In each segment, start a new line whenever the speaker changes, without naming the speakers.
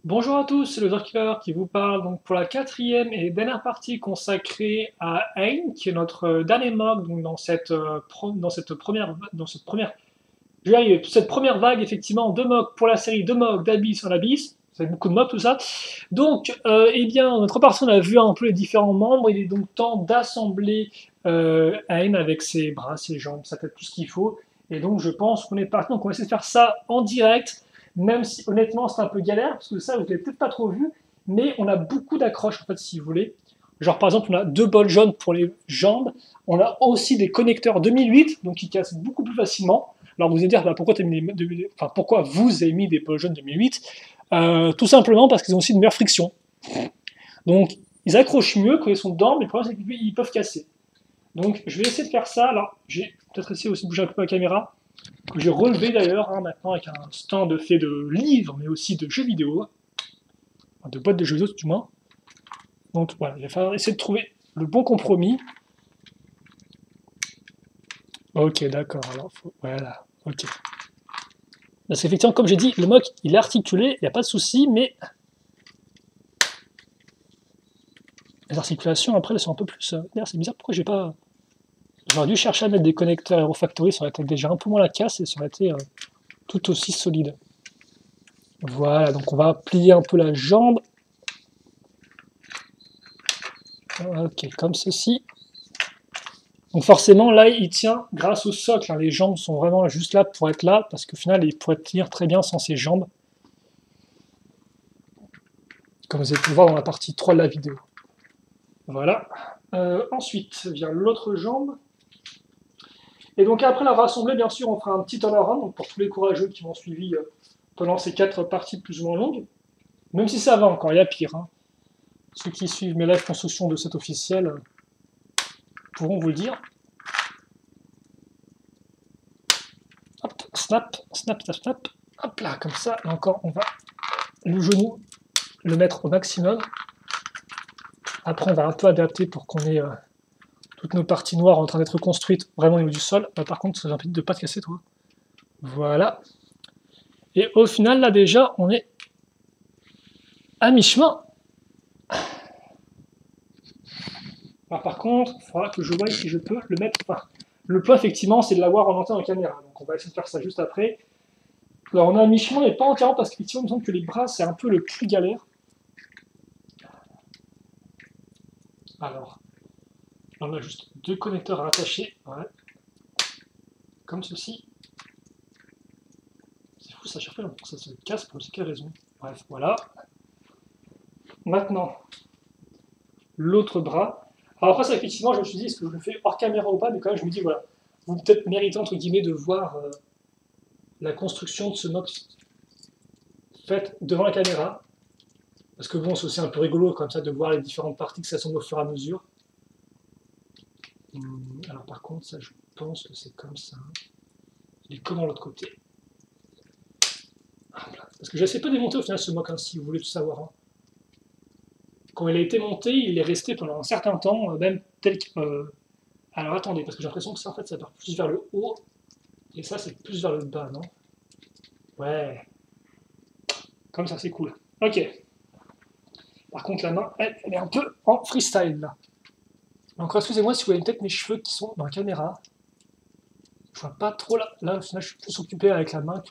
Bonjour à tous, c'est le Zorkeeper qui vous parle donc pour la quatrième et dernière partie consacrée à Hein, qui est notre dernier mock donc je vais y arriver, cette première vague effectivement de mocks pour la série de mocks d'Abyss en Abyss. C'est beaucoup de mocks tout ça. Donc, eh bien, en notre partie, on a vu un peu les différents membres. Il est donc temps d'assembler Hein avec ses bras, ses jambes, sa tête, tout ce qu'il faut. Et donc, je pense qu'on est parti. Donc, on va essayer de faire ça en direct, même si honnêtement, c'est un peu galère, parce que ça, vous l'avez peut-être pas trop vu, mais on a beaucoup d'accroches, en fait, si vous voulez. Genre, par exemple, on a deux bols jaunes pour les jambes. On a aussi des connecteurs 2008, donc qui cassent beaucoup plus facilement. Alors vous allez dire, bah, pourquoi vous avez mis des bols jaunes 2008? Tout simplement parce qu'ils ont aussi une meilleure friction. Donc, ils accrochent mieux quand ils sont dedans, mais le problème, c'est qu'ils peuvent casser. Donc, je vais essayer de faire ça. Alors, j'ai peut-être essayé aussi de bouger un peu la caméra, que j'ai relevé d'ailleurs, hein, maintenant, avec un stand fait de livres, mais aussi de jeux vidéo, de boîtes de jeux vidéo, du moins. Donc, voilà, il va falloir essayer de trouver le bon compromis. Ok, d'accord, alors, voilà, ok. Parce qu'effectivement, comme j'ai dit, le mock, il est articulé, il n'y a pas de souci, mais les articulations, après, elles sont un peu plus... D'ailleurs, c'est bizarre, pourquoi j'ai pas... J'aurais dû chercher à mettre des connecteurs Aerofactory, ça aurait été déjà un peu moins la casse et ça aurait été tout aussi solide. Voilà, donc on va plier un peu la jambe. Ok, comme ceci. Donc forcément, là, il tient grâce au socle. Hein. Les jambes sont vraiment juste là pour être là, parce qu'au final, il pourrait tenir très bien sans ses jambes. Comme vous avez pu le voir dans la partie 3 de la vidéo. Voilà. Ensuite vient l'autre jambe. Et donc après la rassembler, bien sûr, on fera un petit turnaround donc pour tous les courageux qui m'ont suivi pendant ces 4 parties plus ou moins longues. Même si ça va encore, il y a pire. Hein. Ceux qui suivent mes lives construction de cet officiel pourront vous le dire. Hop, snap, snap, snap, snap. Hop là, comme ça. Et encore, on va le genou le mettre au maximum. Après, on va un peu adapter pour qu'on ait toutes nos parties noires en train d'être construites vraiment au niveau du sol. Par contre, ça impide de ne pas te casser, toi. Voilà. Et au final, là déjà, on est à mi-chemin. Alors, par contre, il faudra que je voie si je peux le mettre. Enfin, le point, effectivement, c'est de l'avoir en entier en caméra. Donc, on va essayer de faire ça juste après. Alors, on est à mi-chemin, mais pas entièrement, parce qu'effectivement, il me semble que les bras, c'est un peu le plus galère. Alors, on a juste 2 connecteurs à attacher. Ouais. Comme ceci. C'est fou, ça chaque fois, ça se casse pour je sais quelle raison. Bref, voilà. Maintenant, l'autre bras. Alors après ça, effectivement, je me suis dit, est-ce que je le fais hors caméra ou pas, mais quand même, je me dis, voilà, vous peut-être méritez, entre guillemets, de voir la construction de ce mock faite devant la caméra. Parce que bon, c'est aussi un peu rigolo, comme ça, de voir les différentes parties que ça s'assemble au fur et à mesure. Alors par contre, ça, je pense que c'est comme ça. Il est comment l'autre côté? Parce que j'ai assez peu démonté au final ce mock, hein, si vous voulez tout savoir. Hein. Quand il a été monté, il est resté pendant un certain temps, même tel que... alors attendez, parce que j'ai l'impression que ça, en fait, ça part plus vers le haut, et ça, c'est plus vers le bas, non? Ouais, comme ça, c'est cool. Ok. Par contre, la main, elle est un peu en freestyle, là. Donc, excusez-moi si vous voyez peut-être mes cheveux qui sont dans la caméra. Je vois pas trop là. Là, au final, je suis plus occupé avec la main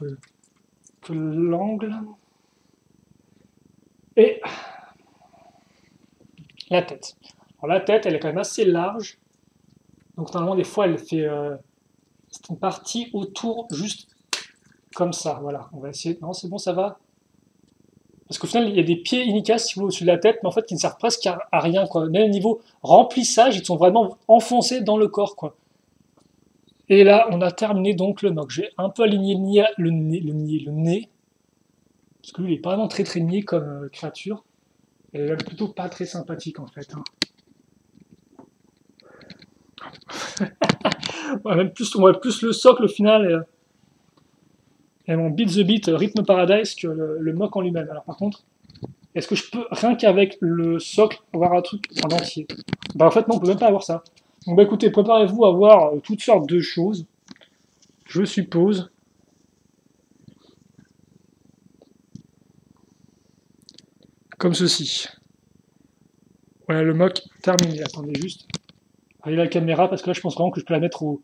que l'angle. Et la tête. Alors, la tête, elle est quand même assez large. Donc, normalement, des fois, elle fait... c'est une partie autour, juste comme ça. Voilà, on va essayer. Non, c'est bon, ça va. Parce qu'au final, il y a des pieds Inicas, si vous voulez, au-dessus de la tête, mais en fait, qui ne servent presque à rien, quoi. Même au niveau remplissage, ils sont vraiment enfoncés dans le corps, quoi. Et là, on a terminé donc le mock. J'ai un peu aligné le nez, parce que lui, il est pas vraiment très très niais comme créature. Et est plutôt pas très sympathique, en fait. Hein. On voit plus le socle, au final, et mon Beat the Beat Rhythm Paradise que le mock en lui-même. Alors par contre, est-ce que je peux, rien qu'avec le socle, avoir un truc en entier? Bah en fait non, on peut même pas avoir ça. Donc bah écoutez, préparez-vous à voir toutes sortes de choses, je suppose. comme ceci. Voilà le mock terminé. Attendez juste. Regardez la caméra, parce que là, je pense vraiment que je peux la mettre au,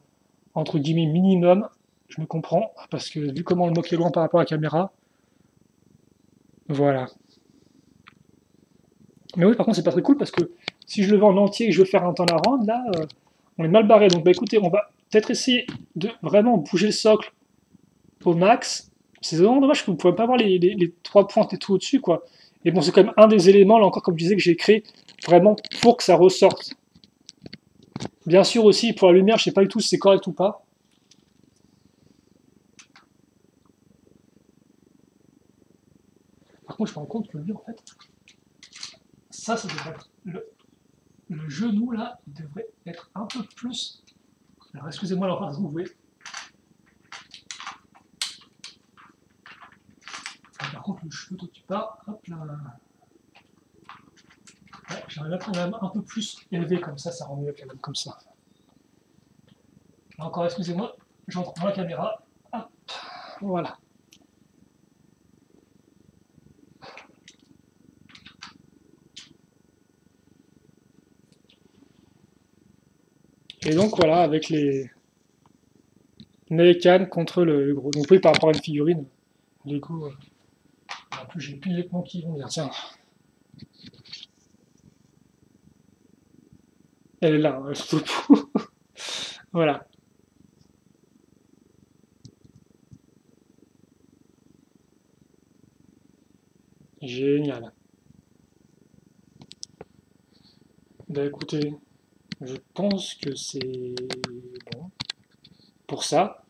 entre guillemets, minimum. Je me comprends, parce que vu comment le mock est loin par rapport à la caméra, voilà. Mais oui, par contre, c'est pas très cool, parce que si je le veux en entier et que je veux faire un temps à rendre, là, on est mal barré. Donc, bah écoutez, on va peut-être essayer de vraiment bouger le socle au max. C'est vraiment dommage que vous ne pouvez pas avoir les trois pointes et tout au-dessus, quoi. Et bon, c'est quand même un des éléments, là encore, comme je disais, que j'ai créé vraiment pour que ça ressorte. Bien sûr aussi, pour la lumière, je sais pas du tout si c'est correct ou pas. Par contre, je me rends compte que lui, en fait, ça devrait être le genou, là, il devrait être un peu plus. Alors, excusez-moi, alors, vous voyez. Par contre, le cheveu, toi, tu pars, hop là. Ouais, j'aimerais mettre quand même un peu plus élevé, comme ça rend mieux quand même, comme ça. Encore, excusez-moi, j'entre dans la caméra. Hop, voilà. Et donc voilà, avec les cannes contre le gros. Donc oui, par rapport à une figurine, Lego. En plus, j'ai plus de vêtements qui vont bien. Tiens, elle est là, voilà. Génial. Bah écoutez, je pense que c'est bon pour ça.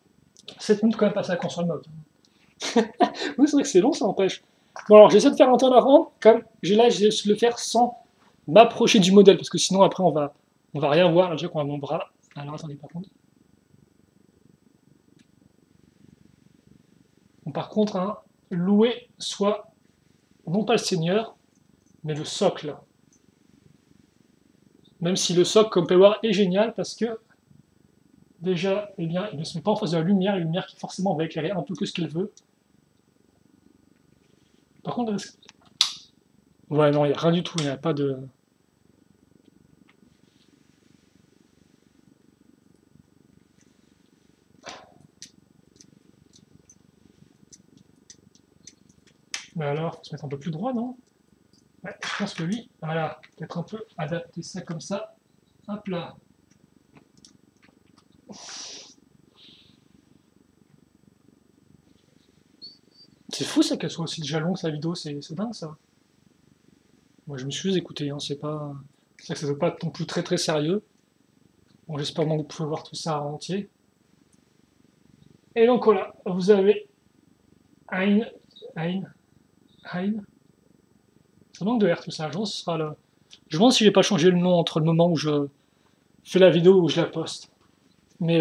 7 minutes quand même passer à la console mode. Oui, c'est vrai que c'est long, ça empêche. Bon, alors j'essaie de faire un temps à rendre, comme j'ai là, je vais le faire sans m'approcher du modèle, parce que sinon après on va rien voir. Là, déjà qu'on a mon bras. Alors attendez, par contre. Bon, par contre, hein, louer soit non pas le seigneur, mais le socle. Même si le socle, comme on peut le voir, est génial, parce que déjà, eh bien, il ne se met pas en face de la lumière qui forcément va éclairer un peu que ce qu'elle veut. Par contre, ouais, non, il n'y a rien du tout, il n'y a pas de. Mais alors, faut se mettre un peu plus droit, non? Ouais, je pense que lui, voilà, peut-être un peu adapter ça comme ça. Hop là. C'est fou ça qu'elle soit aussi déjà longue sa vidéo, c'est dingue ça. Moi je me suis écouté, hein, c'est pas. C'est que ça ne veut pas être non plus très très sérieux. Bon, j'espère que vous pouvez voir tout ça en entier. Et donc voilà, vous avez Hein, Hein, Hein. Ça manque de R tout ça, je pense que ce sera là. Je me demande si j'ai pas changé le nom entre le moment où je fais la vidéo et où je la poste. Mais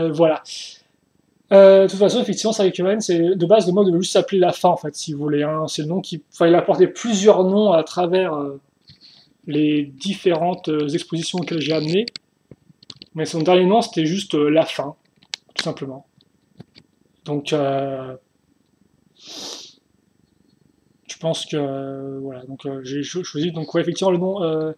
voilà. De toute façon, effectivement, c'est avec Yoann, c'est de base le mode devait juste s'appeler la fin en fait, si vous voulez. Hein. C'est le nom qui. Enfin, il a apporté plusieurs noms à travers les différentes expositions auxquelles j'ai amené. Mais son dernier nom, c'était juste la fin, tout simplement. Donc, je pense que voilà. Donc, j'ai choisi donc ouais, effectivement le nom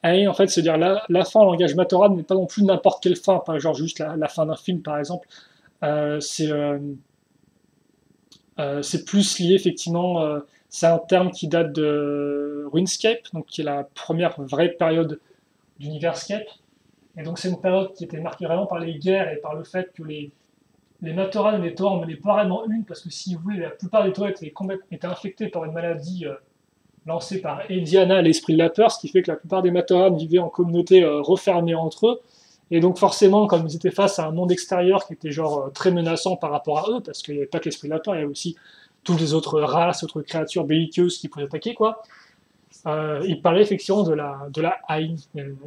AI, en fait, c'est-à-dire la fin en langage Matoran, mais pas non plus n'importe quelle fin, pas genre juste la fin d'un film, par exemple. Euh, c'est euh, c'est plus lié effectivement. C'est un terme qui date de RuneScape, donc qui est la première vraie période d'Universcape. Et donc c'est une période qui était marquée vraiment par les guerres et par le fait que les Matoran et les Tauren menaient pas vraiment une, parce que si vous voulez, la plupart des Tauren étaient infectés par une maladie lancée par Ediana, l'esprit de la peur, ce qui fait que la plupart des Matoran vivaient en communauté refermée entre eux. Et donc forcément, comme ils étaient face à un monde extérieur qui était genre très menaçant par rapport à eux, parce qu'il n'y avait pas que l'esprit de la peur, il y avait aussi toutes les autres races, autres créatures belliqueuses qui pouvaient attaquer, quoi. Ils parlaient effectivement de la haine,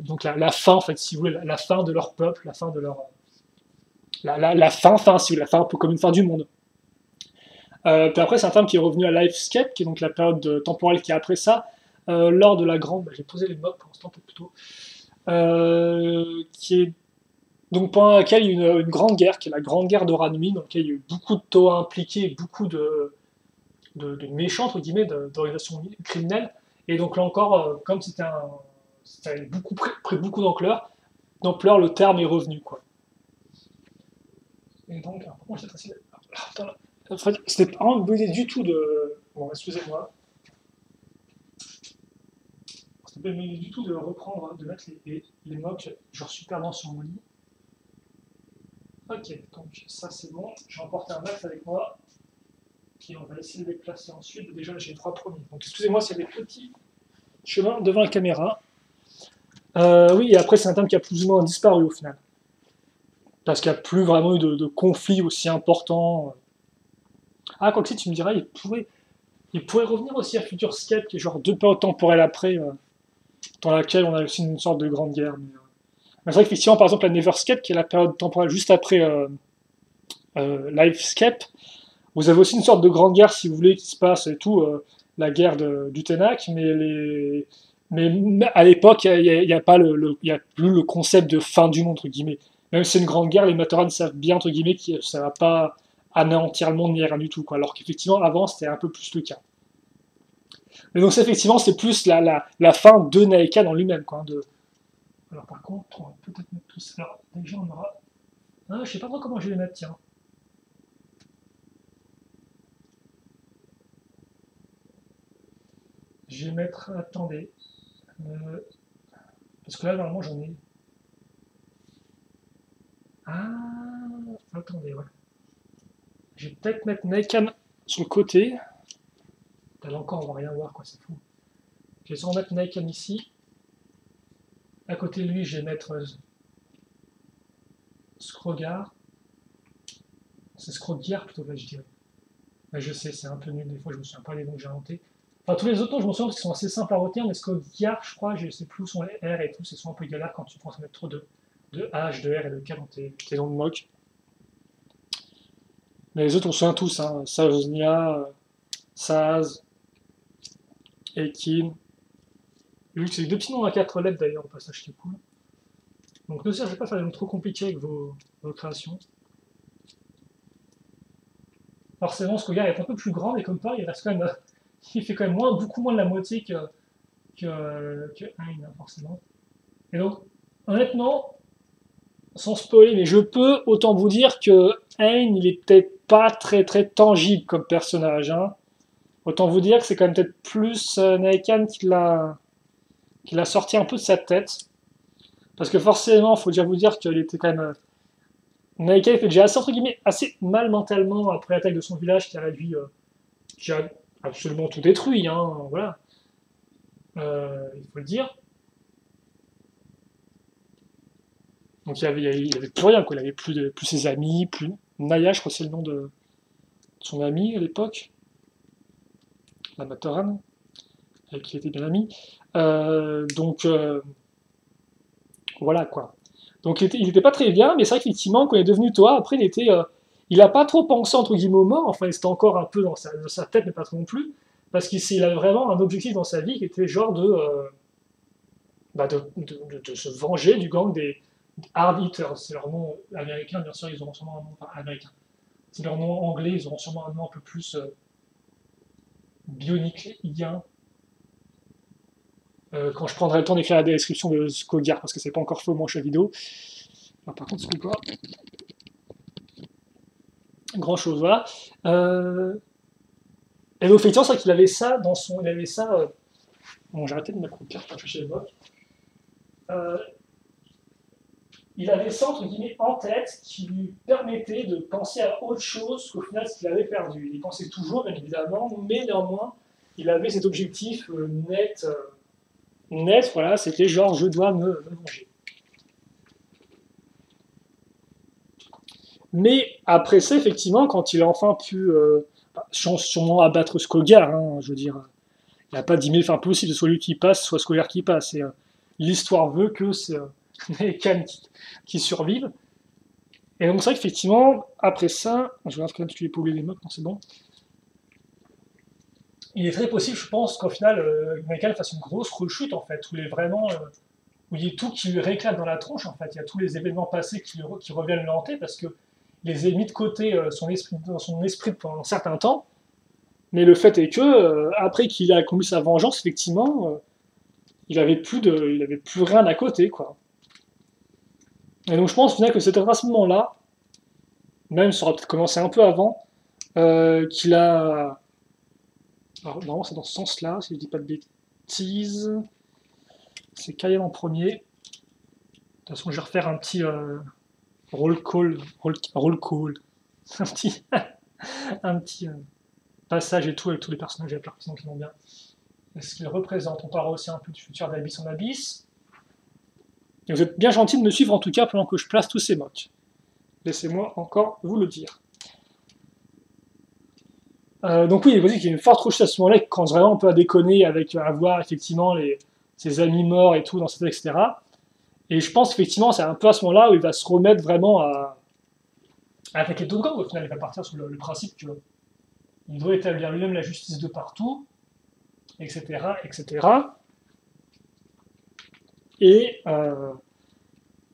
donc la fin, en fait, si vous voulez, la fin de leur peuple, la fin de leur. La fin, si vous voulez, la fin un peu comme une fin du monde. Puis après, c'est un terme qui est revenu à Lifescape, qui est donc la période temporelle qui est après ça, lors de la grande. J'ai posé les mobs pour l'instant, peut-être plutôt. Qui est donc pendant laquelle il y a eu une grande guerre, qui est la grande guerre d'Oranmi, dans laquelle il y a eu beaucoup de Toa impliqués, beaucoup de méchants, entre guillemets, d'organisations criminelles. Et donc là encore, comme ça avait pris beaucoup d'ampleur, le terme est revenu, quoi. Et donc, alors, pourquoi cette facile. Attends, là. En fait, c'était pas une bonne idée du tout de. Bon, excusez-moi. C'était pas une bonne idée du tout de reprendre, de mettre les mocks genre super loin sur mon lit. Ok, donc ça c'est bon. J'ai emporté un max avec moi. Qui on va essayer de les placer ensuite. Déjà, j'ai les trois premiers. Donc excusez-moi s'il y a des petits chemins devant la caméra. Oui, et après, c'est un thème qui a plus ou moins disparu au final. Parce qu'il n'y a plus vraiment eu de conflit aussi important. Ah, quoi que si, tu me diras, il pourrait revenir aussi à Futurescape, qui est genre 2 périodes temporelles après, dans laquelle on a aussi une sorte de grande guerre. Mais c'est vrai qu'effectivement, par exemple, la Neverscape, qui est la période temporelle juste après Livescape, vous avez aussi une sorte de grande guerre, si vous voulez, qui se passe et tout, la guerre du Ténac, mais à l'époque, il y a pas il y a plus le concept de fin du monde, entre guillemets. Même si c'est une grande guerre, les Matorans savent bien, entre guillemets, que ça va pas anéantir le monde ni rien du tout, quoi. Alors qu'effectivement, avant, c'était un peu plus le cas. Mais donc, effectivement, c'est plus la fin de Naekan en lui-même, quoi. Alors, par contre, on va peut-être mettre tout ça. Alors, déjà, on aura. Ah, je sais pas trop comment je vais les mettre, tiens. Je vais mettre. Attendez. Euh, Parce que là, normalement, j'en ai. Ah, attendez, ouais. Je vais peut-être mettre Naekan sur le côté. Là encore, on va rien voir, quoi, c'est fou. Je vais sûrement mettre Naekan ici. À côté de lui, je vais mettre Skrogar. C'est Skrogiar plutôt, là, je dirais. Mais je sais, c'est un peu nul, des fois, je me souviens pas des noms que j'ai inventés. Enfin, tous les autres noms, je me souviens parce qu'ils sont assez simples à retenir, mais Skrogiar, je crois, je sais plus où sont les R et tout, c'est souvent un peu galère quand tu penses mettre trop de H, de R et de K dans tes noms de mock. Mais les autres, on se souvient tous, hein. Saznia, Saz, Ekin. Vu que c'est deux petits noms à 4 lettres d'ailleurs, au passage, qui est cool. Donc ne cherchez pas à faire des noms trop compliqués avec vos créations. Forcément, ce Skogar est un peu plus grand, mais comme pas, il reste quand même. Il fait quand même beaucoup moins de la moitié que Hein, forcément. Et donc, honnêtement, sans spoiler, mais je peux autant vous dire que Hein, il est peut-être pas très très tangible comme personnage, hein. Autant vous dire que c'est quand même peut-être plus Naekan qui l'a sorti un peu de sa tête. Parce que forcément, il faut déjà vous dire qu'il était quand même. Naekan était déjà assez, entre guillemets, assez mal mentalement après l'attaque de son village qui a réduit. Qui a absolument tout détruit, hein, voilà. Il faut le dire. Donc il avait plus rien, quoi. Il avait plus ses amis, plus. Naya, je crois que c'est le nom de son ami à l'époque, la Matoran, avec qui il était bien ami. Donc, voilà, quoi. Donc il était pas très bien, mais c'est vrai qu'effectivement, quand il est devenu toi, après il a pas trop pensé entre guillemets aux morts, enfin il était encore un peu dans sa tête, mais pas trop non plus, parce qu'il avait vraiment un objectif dans sa vie qui était genre de se venger du gang des Hard Eaters. C'est leur nom américain, bien sûr, ils auront sûrement un nom, enfin américain. C'est leur nom anglais, ils auront sûrement un nom un peu plus bioniquien. Quand je prendrai le temps d'écrire la description de Skogar, parce que c'est pas encore fait au manche à vidéo. Alors, par contre, Skogar, grand chose, voilà. Et donc, effectivement, c'est vrai qu'il avait ça dans son. Il avait ça. Bon, j'ai arrêté de mettre une carte pour toucher les blocs. Euh, il avait ça, entre guillemets, en tête qui lui permettait de penser à autre chose qu'au final ce qu'il avait perdu. Il pensait toujours, bien évidemment, mais néanmoins, il avait cet objectif net, voilà, c'était genre je dois me venger. Mais après ça, effectivement, quand il a enfin pu sûrement abattre Skogar, hein, je veux dire, il n'y a pas 10 000 fins possibles, soit lui qui passe, soit Skogar qui passe. Et l'histoire veut que c'est Khan qui survive. Et donc c'est vrai qu'effectivement, après ça, je regarde quand même si tu les pas oublié les mots, non c'est bon. Il est très possible, je pense, qu'au final, Michael fasse une grosse rechute, en fait, où il est vraiment. Où il y a tout qui lui réclame dans la tronche, en fait. Il y a tous les événements passés qui reviennent le hanter, parce que il les a mis de côté son esprit pendant un certain temps. Mais le fait est que, après qu'il a accompli sa vengeance, effectivement, il avait plus rien à côté, quoi. Et donc je pense au final que c'était à ce moment-là, même ça aurait peut-être commencé un peu avant, qu'il a. Alors, normalement, c'est dans ce sens-là, si je dis pas de bêtises. C'est Cayenne en premier. De toute façon, je vais refaire un petit roll call. Roll call. Un petit, un petit passage et tout avec tous les personnages et les personnages qui vont bien. Est-ce qu'ils représentent? On parlera aussi un peu du futur d'Abyss en Abyss. Et vous êtes bien gentil de me suivre en tout cas pendant que je place tous ces mocks. Laissez-moi encore vous le dire. Donc oui, vous dites qu'il y a une forte recherche à ce moment-là, quand vraiment on peut déconner avec avoir effectivement ses amis morts et tout dans cette etc. Et je pense effectivement c'est un peu à ce moment-là où il va se remettre vraiment à attaquer d'autres gangs. Au final, il va partir sur le principe qu'il doit établir lui-même la justice de partout, etc., etc. Et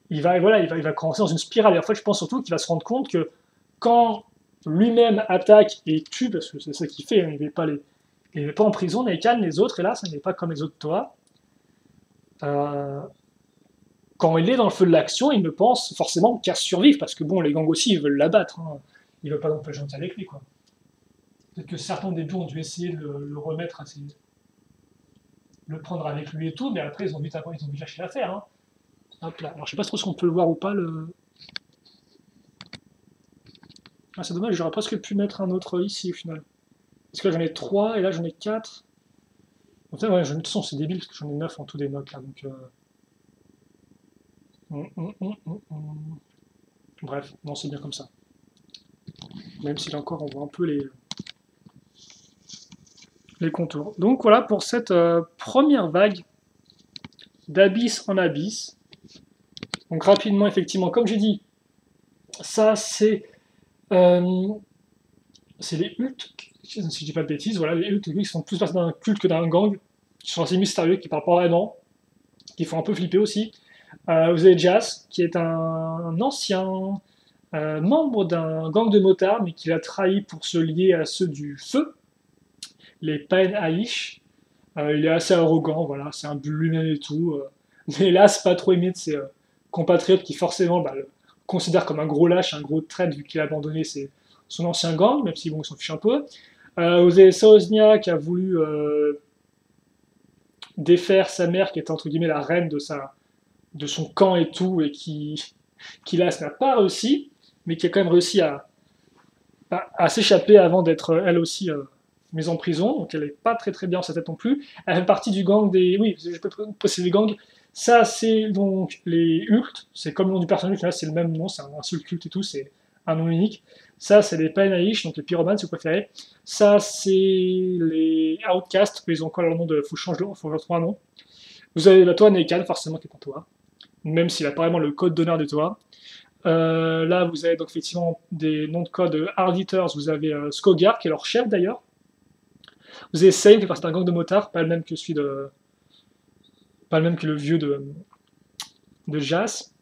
il va commencer dans une spirale. Et en fait, je pense surtout qu'il va se rendre compte que quand lui-même attaque et tue, parce que c'est ça qu'il fait, hein, il n'est pas en prison, Naikan, les autres, et là, ça n'est pas comme les autres Toa. Quand il est dans le feu de l'action, il ne pense forcément qu'à survivre, parce que bon, les gangs aussi, ils veulent l'abattre. Hein. Ils ne veulent pas non plus être gentils avec lui, quoi. Peut-être que certains au début ont dû essayer de le remettre le prendre avec lui et tout, mais après, ils ont vite lâché l'affaire. Hein. Hop là. Alors, je sais pas trop si on peut le voir ou pas, le. Ah, c'est dommage, j'aurais presque pu mettre un autre ici, au final. Parce que là, j'en ai 3 et là, j'en ai 4. En fait, ouais, de toute façon, c'est débile, parce que j'en ai 9 en tout des mocks, là, donc... Bref, non, c'est bien comme ça. Même si là encore, on voit un peu les contours. Donc voilà pour cette première vague d'Abyss en Abyss. Donc rapidement, effectivement, comme j'ai dit, ça euh, c'est les Hulk, si je dis pas de bêtises, voilà, les Hulk qui sont plus passés d'un culte que d'un gang, qui sont assez mystérieux, qui parlent pas vraiment, qui font un peu flipper aussi. Vous avez Jazz, qui est un ancien membre d'un gang de motards, mais qui l'a trahi pour se lier à ceux du feu, les Pain Aish. Il est assez arrogant, voilà, c'est un but lui-même et tout. Mais hélas, pas trop aimé de ses compatriotes qui forcément le considèrent comme un gros lâche, un gros traître vu qu'il a abandonné son ancien gang, même si bon, il s'en fiche un peu. Vous avez Saoznia qui a voulu défaire sa mère, qui était entre guillemets la reine de son camp et tout, et qui là n'a pas réussi, mais qui a quand même réussi à s'échapper avant d'être elle aussi mise en prison, donc elle n'est pas très très bien dans sa tête non plus. Elle fait partie du gang des... Oui, je peux préciser les gangs. Ça, c'est donc les Hulk, c'est comme le nom du personnage, là c'est le même nom, c'est un seul culte et tout, c'est un nom unique. Ça, c'est les Pain-Aïch, donc les pyromanes si vous préférez. Ça, c'est les Outcasts, ils ont encore leur nom de... Faut changer, faut retrouver un nom. Vous avez la Toa Neikan, forcément, qui est un Toa, même s'il a apparemment le code d'honneur des Toa. Là, vous avez donc effectivement des noms de code Hard Eaters, vous avez Skogar, qui est leur chef d'ailleurs. Vous avez Same, qui fait partie d'un gang de motards, pas le même que pas le même que le vieux de Jas.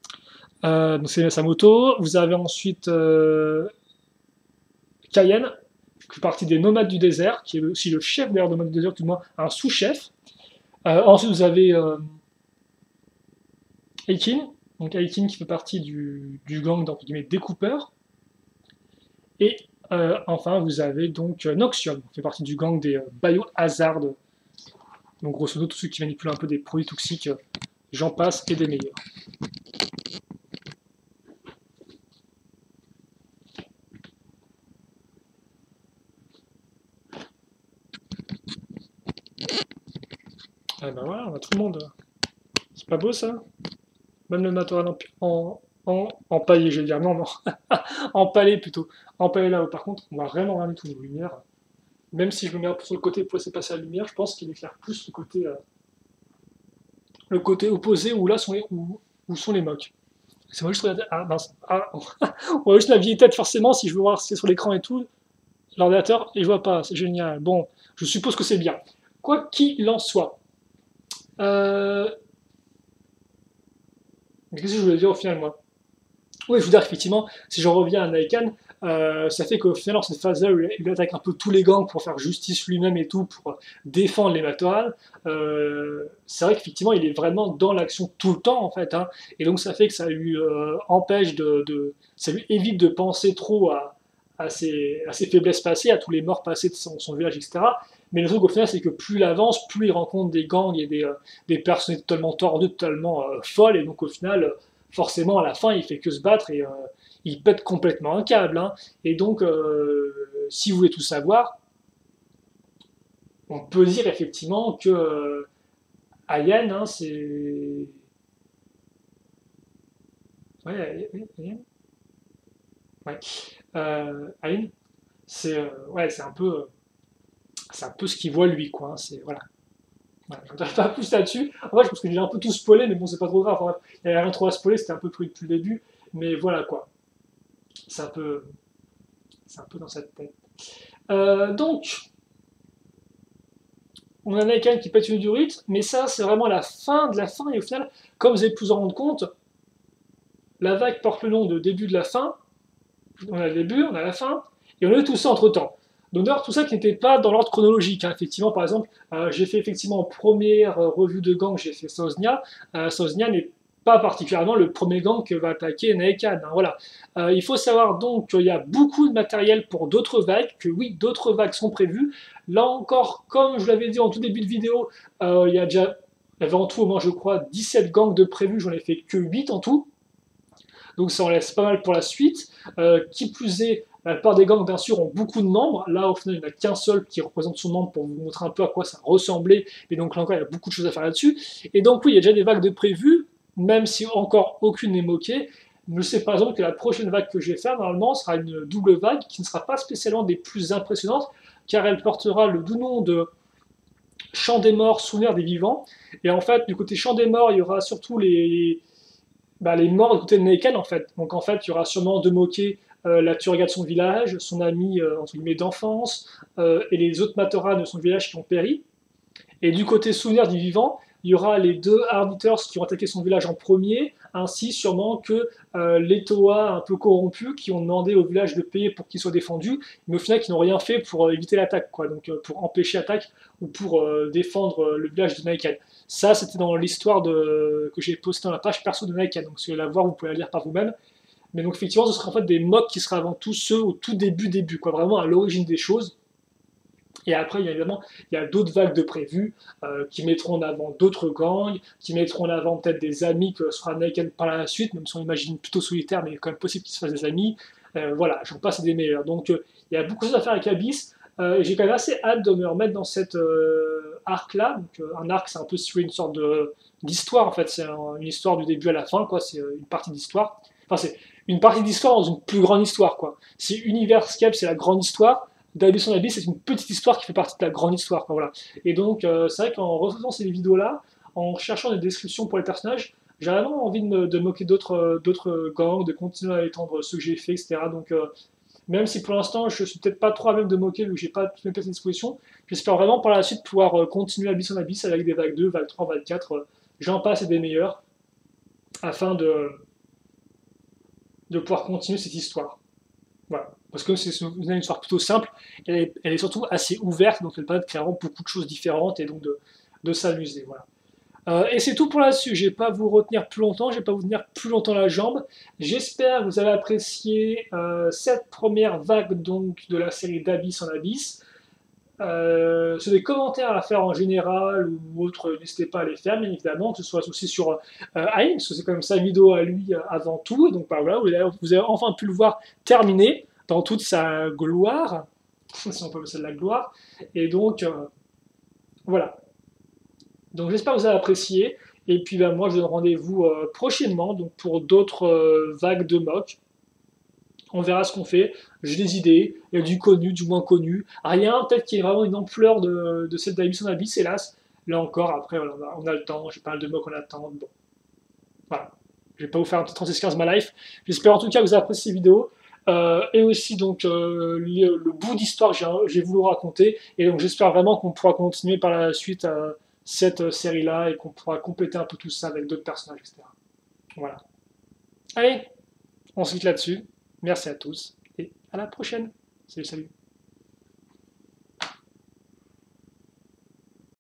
Donc c'est sa moto. Vous avez ensuite Cayenne, qui fait partie des nomades du désert, qui est aussi le chef d'ailleurs des nomades du désert, tout du moins un sous-chef. Ensuite vous avez Aikin, donc Aikin qui fait partie du gang d'entre guillemets découpeurs. Et enfin vous avez donc Noxium, qui fait partie du gang des biohazards. Donc grosso modo tous ceux qui manipulent un peu des produits toxiques, j'en passe et des meilleurs. Ah ben voilà, on a tout le monde. C'est pas beau ça? Même le matériel empaillé, je vais dire. Non, non. Empalé plutôt. Empalé là-haut. Par contre, on va vraiment rien du tout niveau lumière. Même si je me mets un peu sur le côté pour laisser passer la lumière, je pense qu'il éclaire plus le côté opposé où là où sont les mocks. C'est moi juste regarder. Ah mince. Ah, on va juste la vieille tête forcément si je veux voir ce qui est sur l'écran et tout. L'ordinateur, et je vois pas. C'est génial. Bon, je suppose que c'est bien. Quoi qu'il en soit. Qu'est-ce que je voulais dire au final, moi? Oui, je veux dire qu'effectivement, si j'en reviens à Naikan, Ça fait qu'au final, dans cette phase-là, il attaque un peu tous les gangs pour faire justice lui-même et tout, pour défendre les Matoran. C'est vrai qu'effectivement, il est vraiment dans l'action tout le temps, en fait, hein, et donc ça fait que ça lui empêche ça lui évite de penser trop à ses faiblesses passées, à tous les morts passés de son village, etc. Mais le truc au final, c'est que plus il avance, plus il rencontre des gangs et des personnes totalement tordues, totalement folles, et donc au final, forcément, à la fin, il fait que se battre et il pète complètement un câble, hein. Et donc, si vous voulez tout savoir, on peut dire effectivement que Ayan, hein, c'est. Ouais, Ayan. Ouais. Ayn, ouais, c'est un peu ce qu'il voit lui, quoi, hein. C'est voilà. Voilà, je ne dirai pas plus là-dessus. En fait, je pense que j'ai un peu tout spoilé, mais bon, c'est pas trop grave. Enfin, il n'y avait rien trop à spoiler, c'était un peu pris depuis le début. Mais voilà, quoi. C'est un peu, c'est un peu dans cette tête. Donc, on en a quelqu'un qui pète une durite, mais ça, c'est vraiment la fin de la fin. Et au final, comme vous avez pu vous en rendre compte, la vague porte le nom de début de la fin. On a le début, on a la fin, et on a eu tout ça entre temps. Donc d'ailleurs, tout ça qui n'était pas dans l'ordre chronologique, hein. Effectivement, par exemple, j'ai fait effectivement en première revue de gang, j'ai fait Sosnia. Sosnia n'est pas particulièrement le premier gang que va attaquer Naekan, hein, voilà. Il faut savoir donc qu'il y a beaucoup de matériel pour d'autres vagues, que oui, d'autres vagues sont prévues. Là encore, comme je l'avais dit en tout début de vidéo, il y avait en tout au moins, je crois, 17 gangs de prévus, j'en ai fait que 8 en tout. Donc ça en laisse pas mal pour la suite. Qui plus est, la plupart des gangs, bien sûr, ont beaucoup de membres. Là, au final, il n'y en a qu'un seul qui représente son membre pour vous montrer un peu à quoi ça ressemblait. Et donc là encore, il y a beaucoup de choses à faire là-dessus. Et donc oui, il y a déjà des vagues de prévues, même si encore aucune n'est moquée. Je sais par exemple que la prochaine vague que je vais faire, normalement, sera une double vague qui ne sera pas spécialement des plus impressionnantes, car elle portera le doux nom de Chant des morts, souvenir des vivants. Et en fait, du côté Chant des morts, il y aura surtout les morts du côté de Neiken en fait. Donc en fait, il y aura sûrement de moquer la Turga de son village, son ami entre guillemets d'enfance, et les autres Matoran de son village qui ont péri. Et du côté souvenir du vivant, il y aura les deux Arbiters qui ont attaqué son village en premier, ainsi sûrement que les Toa un peu corrompus qui ont demandé au village de payer pour qu'il soit défendu, mais au final qui n'ont rien fait pour éviter l'attaque, quoi, donc pour empêcher l'attaque ou pour défendre le village de Naikan. Ça, c'était dans l'histoire que j'ai postée dans la page perso de Naikan, donc si vous voulez la voir, vous pouvez la lire par vous-même. Mais donc effectivement, ce sera en fait des mocks qui seraient avant tout ceux au tout début, quoi, vraiment à l'origine des choses. Et après, évidemment, il y a d'autres vagues de prévues qui mettront en avant d'autres gangs, qui mettront en avant peut-être des amis que sera Naiken par la suite, même si on imagine plutôt solitaire, mais il est quand même possible qu'ils se fassent des amis. Voilà, j'en passe des meilleurs. Donc il y a beaucoup de choses à faire avec Abyss. Et j'ai quand même assez hâte de me remettre dans cet arc-là. Donc, un arc, c'est un peu une sorte d'histoire, en fait. C'est une histoire du début à la fin, quoi. C'est une partie d'histoire. Enfin, c'est une partie d'histoire dans une plus grande histoire, quoi. Si Universcape, c'est la grande histoire, d'Abyss en Abyss, c'est une petite histoire qui fait partie de la grande histoire, quoi, voilà. Et donc, c'est vrai qu'en refaisant ces vidéos-là, en cherchant des descriptions pour les personnages, j'ai vraiment envie de moquer d'autres gangs, de continuer à étendre ce que j'ai fait, etc. Donc, même si pour l'instant je suis peut-être pas trop à même de moquer vu que j'ai pas toutes mes pièces à disposition, j'espère vraiment par la suite pouvoir continuer Abyss en Abyss avec des vagues 2, vagues 3, vagues 4, j'en passe et des meilleurs, afin de pouvoir continuer cette histoire. Voilà. Parce que c'est une histoire plutôt simple, elle est surtout assez ouverte, donc elle permet de créer vraiment beaucoup de choses différentes et donc de s'amuser. Voilà. Et c'est tout pour là-dessus. Je vais pas vous retenir plus longtemps, je vais pas vous tenir plus longtemps la jambe. J'espère que vous avez apprécié cette première vague donc de la série d'Abyss en Abyss. Sur des commentaires à faire en général ou autres, n'hésitez pas à les faire, bien évidemment, que ce soit aussi sur Ayn, parce que c'est quand même sa vidéo à lui avant tout. Et donc bah, voilà, vous avez enfin pu le voir terminé dans toute sa gloire, si on peut appeler ça de la gloire. Et donc voilà. Donc j'espère que vous avez apprécié. Et puis ben, moi je donne rendez-vous prochainement donc, pour d'autres vagues de mock. On verra ce qu'on fait. J'ai des idées. Il y a du connu, du moins connu. Rien peut-être qu'il y ait vraiment une ampleur de celle d'Abyss en Abyss, hélas. Là encore, après, voilà, on a le temps. J'ai pas mal de mock en attente. Bon, voilà. Je vais pas vous faire un petit 36-15 ma life. J'espère en tout cas que vous avez apprécié cette vidéo. Et aussi donc le bout d'histoire que j'ai voulu raconter. Et donc j'espère vraiment qu'on pourra continuer par la suite cette série-là et qu'on pourra compléter un peu tout ça avec d'autres personnages, etc. Voilà. Allez, on se quitte là-dessus. Merci à tous et à la prochaine. Salut, salut.